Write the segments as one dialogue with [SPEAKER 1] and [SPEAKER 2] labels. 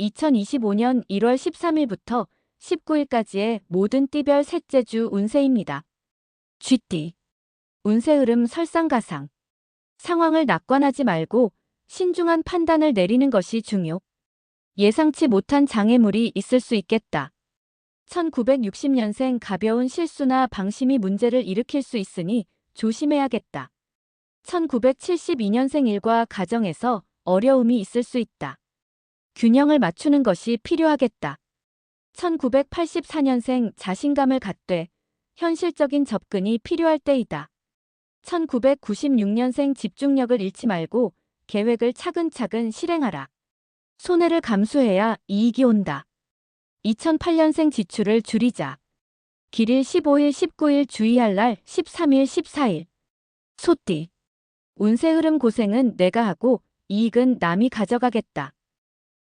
[SPEAKER 1] 2025년 1월 13일부터 19일까지의 모든 띠별 셋째 주 운세입니다. 쥐띠. 운세 흐름 설상가상. 상황을 낙관하지 말고 신중한 판단을 내리는 것이 중요. 예상치 못한 장애물이 있을 수 있겠다. 1960년생 가벼운 실수나 방심이 문제를 일으킬 수 있으니 조심해야겠다. 1972년생 일과 가정에서 어려움이 있을 수 있다. 균형을 맞추는 것이 필요하겠다. 1984년생 자신감을 갖되 현실적인 접근이 필요할 때이다. 1996년생 집중력을 잃지 말고 계획을 차근차근 실행하라. 손해를 감수해야 이익이 온다. 2008년생 지출을 줄이자. 길일 15일, 19일 주의할 날 13일, 14일. 소띠. 운세 흐름 고생은 내가 하고 이익은 남이 가져가겠다.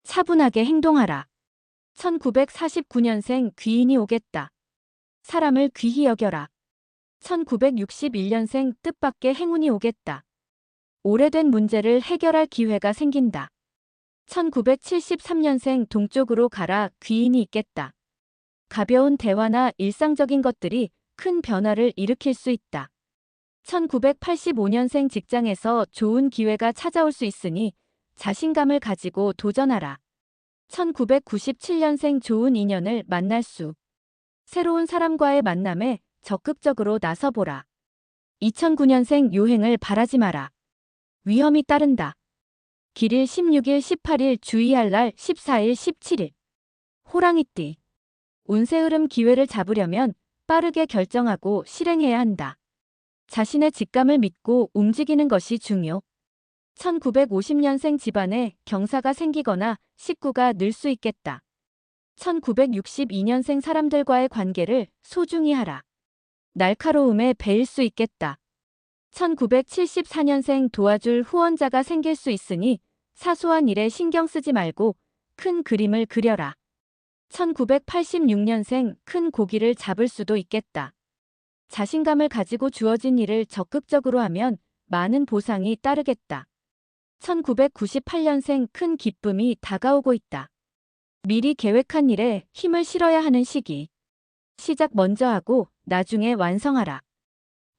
[SPEAKER 1] 차분하게 행동하라. 1949년생 귀인이 오겠다. 사람을 귀히 여겨라. 1961년생 뜻밖의 행운이 오겠다. 오래된 문제를 해결할 기회가 생긴다. 1973년생 동쪽으로 가라 귀인이 있겠다. 가벼운 대화나 일상적인 것들이 큰 변화를 일으킬 수 있다. 1985년생 직장에서 좋은 기회가 찾아올 수 있으니 자신감을 가지고 도전하라. 1997년생 좋은 인연을 만날 수. 새로운 사람과의 만남에 적극적으로 나서보라. 2009년생 요행을 바라지 마라. 위험이 따른다. 길일 16일, 18일 주의할 날 14일, 17일. 호랑이띠. 운세 흐름 기회를 잡으려면 빠르게 결정하고 실행해야 한다. 자신의 직감을 믿고 움직이는 것이 중요. 1950년생 집안에 경사가 생기거나 식구가 늘 수 있겠다. 1962년생 사람들과의 관계를 소중히 하라. 날카로움에 배일 수 있겠다. 1974년생 도와줄 후원자가 생길 수 있으니 사소한 일에 신경 쓰지 말고 큰 그림을 그려라. 1986년생 큰 고기를 잡을 수도 있겠다. 자신감을 가지고 주어진 일을 적극적으로 하면 많은 보상이 따르겠다. 1998년생 큰 기쁨이 다가오고 있다. 미리 계획한 일에 힘을 실어야 하는 시기. 시작 먼저 하고 나중에 완성하라.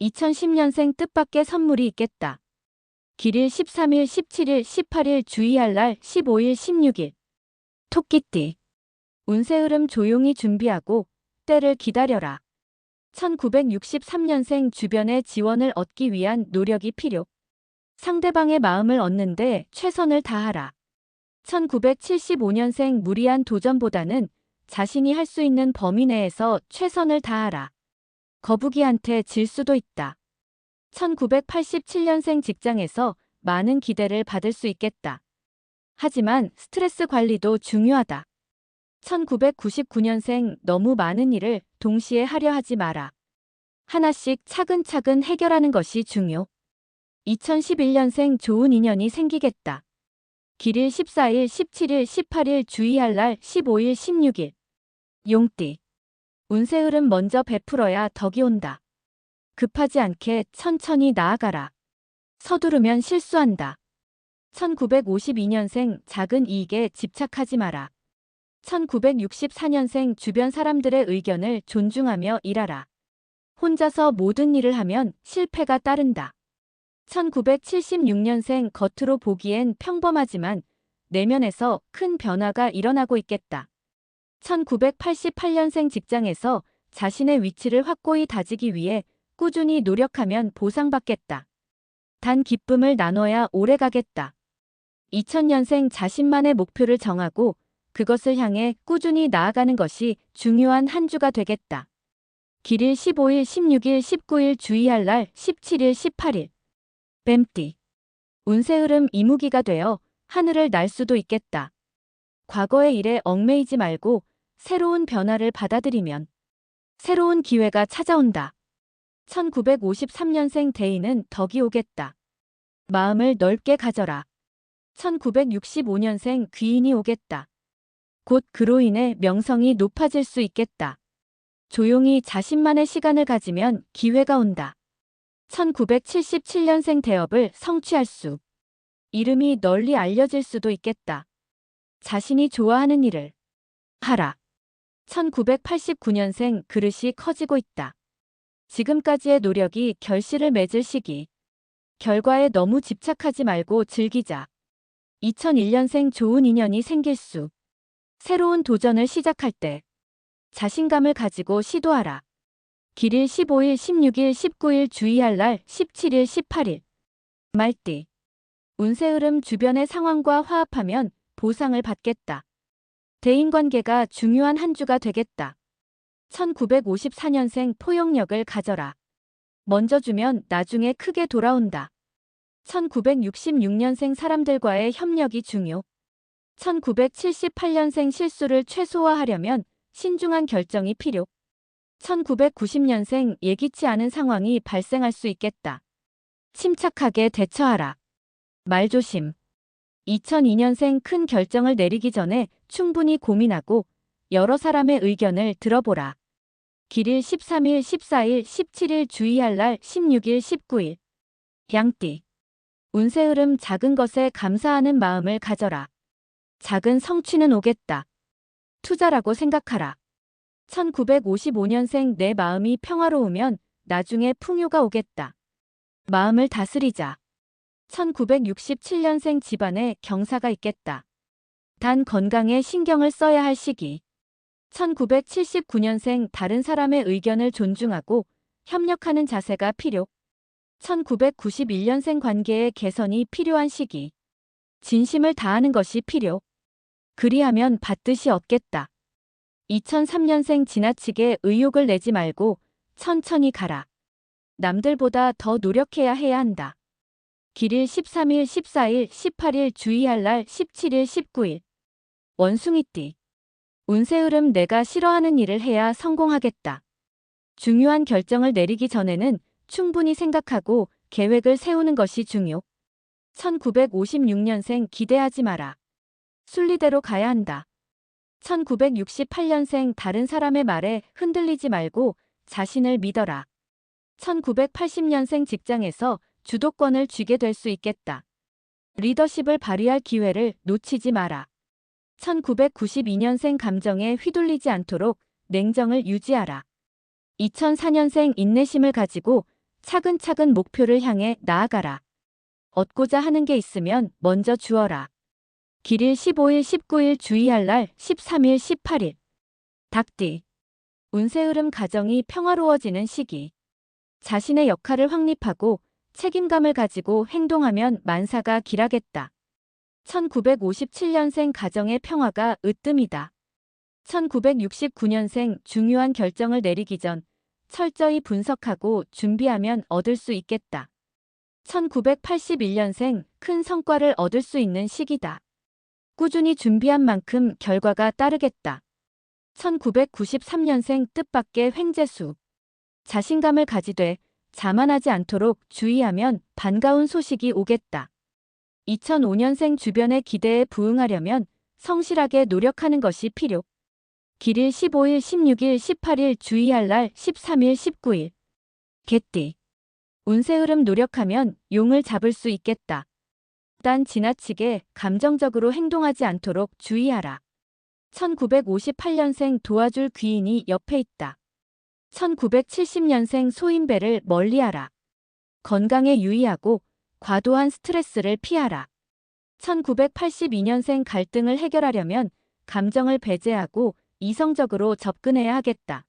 [SPEAKER 1] 2010년생 뜻밖의 선물이 있겠다. 길일 13일, 17일, 18일 주의할 날 15일, 16일. 토끼띠. 운세 흐름 조용히 준비하고 때를 기다려라. 1963년생 주변의 지원을 얻기 위한 노력이 필요. 상대방의 마음을 얻는데 최선을 다하라. 1975년생 무리한 도전보다는 자신이 할 수 있는 범위 내에서 최선을 다하라. 거북이한테 질 수도 있다. 1987년생 직장에서 많은 기대를 받을 수 있겠다. 하지만 스트레스 관리도 중요하다. 1999년생 너무 많은 일을 동시에 하려 하지 마라. 하나씩 차근차근 해결하는 것이 중요. 2011년생 좋은 인연이 생기겠다. 길일 14일, 17일, 18일 주의할 날 15일, 16일. 용띠. 운세 흐름 먼저 베풀어야 덕이 온다. 급하지 않게 천천히 나아가라. 서두르면 실수한다. 1952년생 작은 이익에 집착하지 마라. 1964년생 주변 사람들의 의견을 존중하며 일하라. 혼자서 모든 일을 하면 실패가 따른다. 1976년생 겉으로 보기엔 평범하지만 내면에서 큰 변화가 일어나고 있겠다. 1988년생 직장에서 자신의 위치를 확고히 다지기 위해 꾸준히 노력하면 보상받겠다. 단 기쁨을 나눠야 오래가겠다. 2000년생 자신만의 목표를 정하고 그것을 향해 꾸준히 나아가는 것이 중요한 한 주가 되겠다. 길일 15일, 16일, 19일 주의할 날 17일, 18일. 뱀띠. 운세 흐름 이무기가 되어 하늘을 날 수도 있겠다. 과거의 일에 얽매이지 말고 새로운 변화를 받아들이면 새로운 기회가 찾아온다. 1953년생 대인은 덕이 오겠다. 마음을 넓게 가져라. 1965년생 귀인이 오겠다. 곧 그로 인해 명성이 높아질 수 있겠다. 조용히 자신만의 시간을 가지면 기회가 온다. 1977년생 대업을 성취할 수. 이름이 널리 알려질 수도 있겠다. 자신이 좋아하는 일을 하라. 1989년생 그릇이 커지고 있다. 지금까지의 노력이 결실을 맺을 시기. 결과에 너무 집착하지 말고 즐기자. 2001년생 좋은 인연이 생길 수. 새로운 도전을 시작할 때 자신감을 가지고 시도하라. 길일 15일, 16일, 19일 주의할 날 17일, 18일. 말띠. 운세 흐름 주변의 상황과 화합하면 보상을 받겠다. 대인관계가 중요한 한 주가 되겠다. 1954년생 포용력을 가져라. 먼저 주면 나중에 크게 돌아온다. 1966년생 사람들과의 협력이 중요. 1978년생 실수를 최소화하려면 신중한 결정이 필요. 1990년생 예기치 않은 상황이 발생할 수 있겠다. 침착하게 대처하라. 말조심. 2002년생 큰 결정을 내리기 전에 충분히 고민하고 여러 사람의 의견을 들어보라. 길일 13일, 14일, 17일 주의할 날 16일, 19일. 양띠. 운세 흐름 작은 것에 감사하는 마음을 가져라. 작은 성취는 오겠다. 투자라고 생각하라. 1955년생 내 마음이 평화로우면 나중에 풍요가 오겠다. 마음을 다스리자. 1967년생 집안에 경사가 있겠다. 단 건강에 신경을 써야 할 시기. 1979년생 다른 사람의 의견을 존중하고 협력하는 자세가 필요. 1991년생 관계의 개선이 필요한 시기. 진심을 다하는 것이 필요. 그리하면 받듯이 얻겠다. 2003년생 지나치게 의욕을 내지 말고 천천히 가라. 남들보다 더 노력해야 해야 한다. 길일 13일, 14일, 18일 주의할 날 17일, 19일. 원숭이띠. 운세 흐름 내가 싫어하는 일을 해야 성공하겠다. 중요한 결정을 내리기 전에는 충분히 생각하고 계획을 세우는 것이 중요. 1956년생 기대하지 마라. 순리대로 가야 한다. 1968년생 다른 사람의 말에 흔들리지 말고 자신을 믿어라. 1980년생 직장에서 주도권을 쥐게 될 수 있겠다. 리더십을 발휘할 기회를 놓치지 마라. 1992년생 감정에 휘둘리지 않도록 냉정을 유지하라. 2004년생 인내심을 가지고 차근차근 목표를 향해 나아가라. 얻고자 하는 게 있으면 먼저 주어라. 길일 15일, 19일 주의할 날 13일, 18일. 닭띠. 운세 흐름 가정이 평화로워지는 시기. 자신의 역할을 확립하고 책임감을 가지고 행동하면 만사가 길하겠다. 1957년생 가정의 평화가 으뜸이다. 1969년생 중요한 결정을 내리기 전 철저히 분석하고 준비하면 얻을 수 있겠다. 1981년생 큰 성과를 얻을 수 있는 시기다. 꾸준히 준비한 만큼 결과가 따르겠다. 1993년생 뜻밖의 횡재수. 자신감을 가지되 자만하지 않도록 주의하면 반가운 소식이 오겠다. 2005년생 주변의 기대에 부응하려면 성실하게 노력하는 것이 필요. 길일 15일, 16일, 18일 주의할 날 13일, 19일. 개띠. 운세 흐름 노력하면 용을 잡을 수 있겠다. 단 지나치게 감정적으로 행동하지 않도록 주의하라. 1958년생 도와줄 귀인이 옆에 있다. 1970년생 소인배를 멀리하라. 건강에 유의하고 과도한 스트레스를 피하라. 1982년생 갈등을 해결하려면 감정을 배제하고 이성적으로 접근해야 하겠다.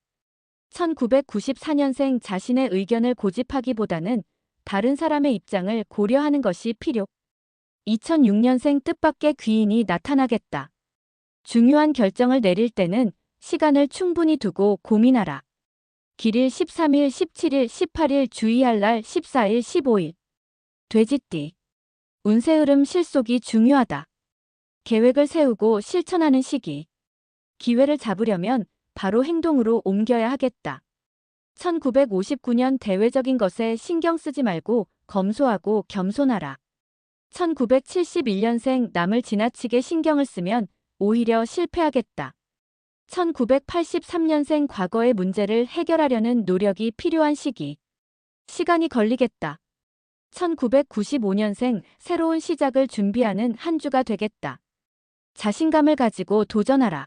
[SPEAKER 1] 1994년생 자신의 의견을 고집하기보다는 다른 사람의 입장을 고려하는 것이 필요. 2006년생 뜻밖의 귀인이 나타나겠다. 중요한 결정을 내릴 때는 시간을 충분히 두고 고민하라. 길일 13일, 17일, 18일 주의할 날 14일, 15일. 돼지띠. 운세 흐름 실속이 중요하다. 계획을 세우고 실천하는 시기. 기회를 잡으려면 바로 행동으로 옮겨야 하겠다. 1959년 대외적인 것에 신경 쓰지 말고 검소하고 겸손하라. 1971년생 남을 지나치게 신경을 쓰면 오히려 실패하겠다. 1983년생 과거의 문제를 해결하려는 노력이 필요한 시기. 시간이 걸리겠다. 1995년생 새로운 시작을 준비하는 한 주가 되겠다. 자신감을 가지고 도전하라.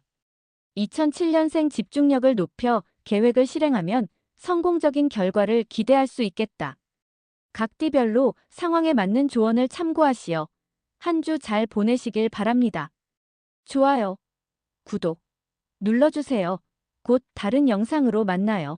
[SPEAKER 1] 2007년생 집중력을 높여 계획을 실행하면 성공적인 결과를 기대할 수 있겠다. 각 띠별로 상황에 맞는 조언을 참고하시어 한 주 잘 보내시길 바랍니다. 좋아요, 구독 눌러주세요. 곧 다른 영상으로 만나요.